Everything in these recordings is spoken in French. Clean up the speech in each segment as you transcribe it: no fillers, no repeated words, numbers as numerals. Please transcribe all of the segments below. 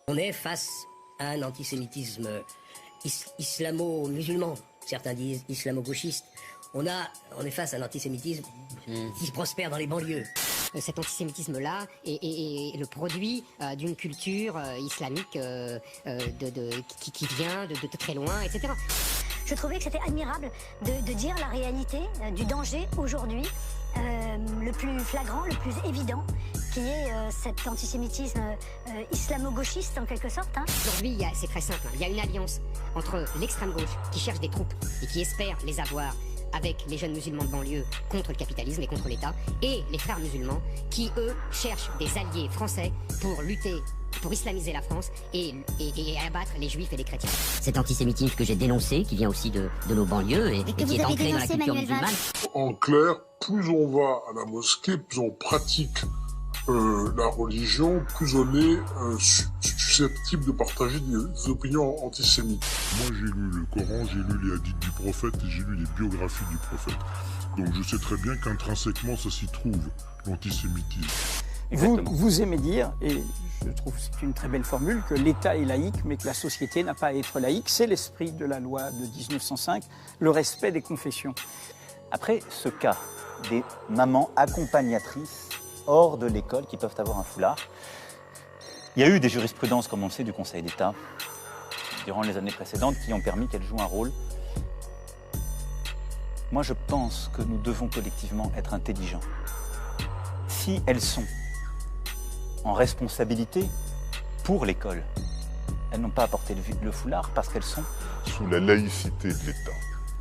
On est face à un antisémitisme islamo-musulman, certains disent islamo-gauchiste. On est face à un antisémitisme qui prospère dans les banlieues. Cet antisémitisme-là est le produit d'une culture islamique qui vient de très loin, etc. Je trouvais que c'était admirable de dire la réalité du danger aujourd'hui, le plus flagrant, le plus évident, qui est cet antisémitisme islamo-gauchiste en quelque sorte. Aujourd'hui, c'est très simple, il y a une alliance entre l'extrême gauche qui cherche des troupes et qui espère les avoir avec les jeunes musulmans de banlieue contre le capitalisme et contre l'État, et les frères musulmans qui, eux, cherchent des alliés français pour lutter, pour islamiser la France et abattre les juifs et les chrétiens. Cet antisémitisme que j'ai dénoncé, qui vient aussi de nos banlieues et qui est ancré dans la culture musulmane. En clair, plus on va à la mosquée, plus on pratique la religion, plus on est susceptible de partager des opinions antisémites. Moi j'ai lu le Coran, j'ai lu les hadiths du prophète et j'ai lu les biographies du prophète. Donc je sais très bien qu'intrinsèquement ça s'y trouve, l'antisémitisme. Vous aimez dire, et je trouve que c'est une très belle formule, que l'État est laïque mais que la société n'a pas à être laïque. C'est l'esprit de la loi de 1905, le respect des confessions. Après ce cas des mamans accompagnatrices hors de l'école qui peuvent avoir un foulard, il y a eu des jurisprudences, comme on le sait, du Conseil d'État durant les années précédentes qui ont permis qu'elles jouent un rôle. Moi, je pense que nous devons collectivement être intelligents. Si elles sont en responsabilité pour l'école, elles n'ont pas à porter le foulard parce qu'elles sont sous la laïcité de l'État.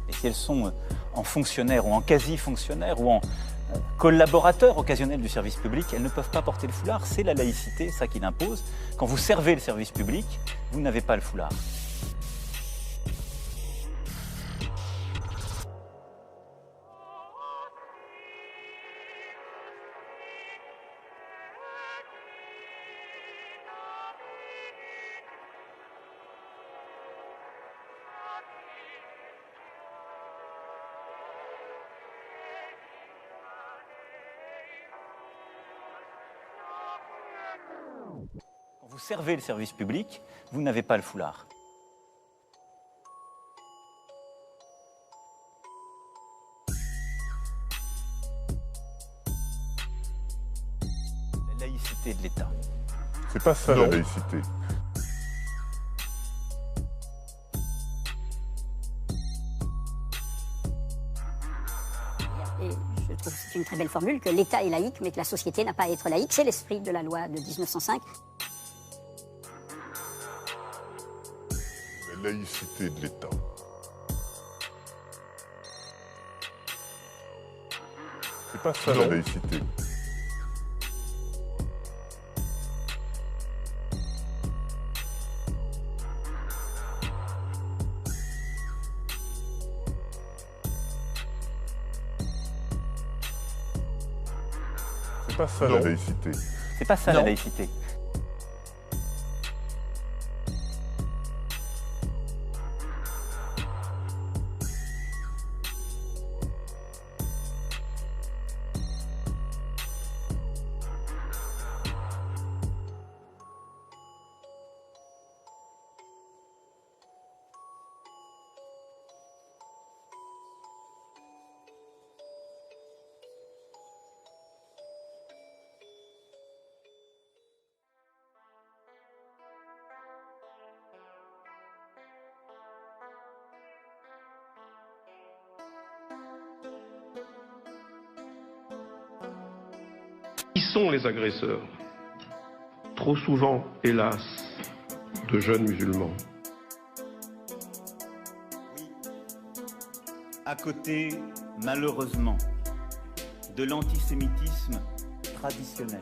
Et si elles sont en fonctionnaire ou en quasi-fonctionnaire ou en collaborateurs occasionnels du service public, elles ne peuvent pas porter le foulard. C'est la laïcité, ça qui l'impose. Quand vous servez le service public, vous n'avez pas le foulard. Quand vous servez le service public, vous n'avez pas le foulard. La laïcité de l'État. C'est pas ça la laïcité. Et je trouve que c'est une très belle formule, que l'État est laïque mais que la société n'a pas à être laïque. C'est l'esprit de la loi de 1905. La laïcité de l'État. C'est pas ça la laïcité. C'est pas ça la laïcité. C'est pas ça la laïcité. Qui sont les agresseurs? Trop souvent, hélas, de jeunes musulmans. Oui. À côté, malheureusement, de l'antisémitisme traditionnel,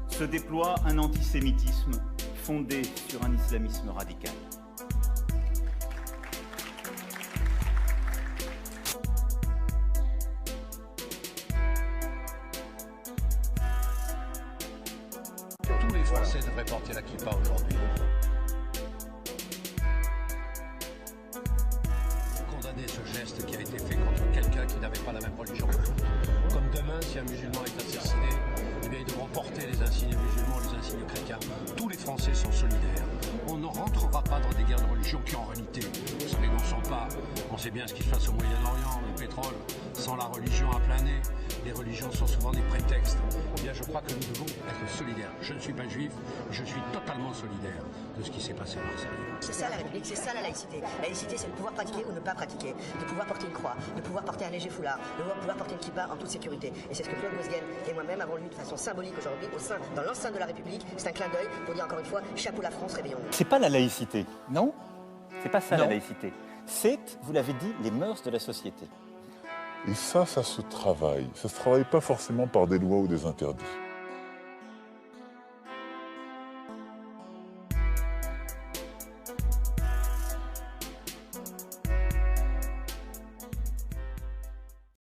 se déploie un antisémitisme fondé sur un islamisme radical. Tous les Français devraient porter la kippa aujourd'hui. Condamner ce geste qui a été fait contre quelqu'un qui n'avait pas la même religion que l'autre. Comme demain, si un musulman est assassiné, eh bien, ils devront porter les insignes musulmans, les insignes chrétiens. Tous les Français façon solidaire. On ne rentrera pas dans des guerres de religion qui, en réalité, ne se dénonçant pas. On sait bien ce qui se passe au Moyen-Orient, le pétrole, sans la religion à plein nez. Les religions sont souvent des prétextes. Eh bien, je crois que nous devons être solidaires. Je ne suis pas juif, je suis totalement solidaire de ce qui s'est passé à Marseille. C'est ça la République, c'est ça la laïcité. La laïcité, c'est de pouvoir pratiquer ou ne pas pratiquer, de pouvoir porter une croix, de pouvoir porter un léger foulard, de pouvoir porter une kippa en toute sécurité. Et c'est ce que Claude Mosguen et moi-même avons lu de façon symbolique aujourd'hui, dans l'enceinte de la République. C'est un clin d'œil pour dire encore une fois, chapeau la France, réveillons-nous. C'est pas la laïcité. Non. C'est pas ça Non. la laïcité. C'est, vous l'avez dit, les mœurs de la société. Et ça se travaille. Ça se travaille pas forcément par des lois ou des interdits.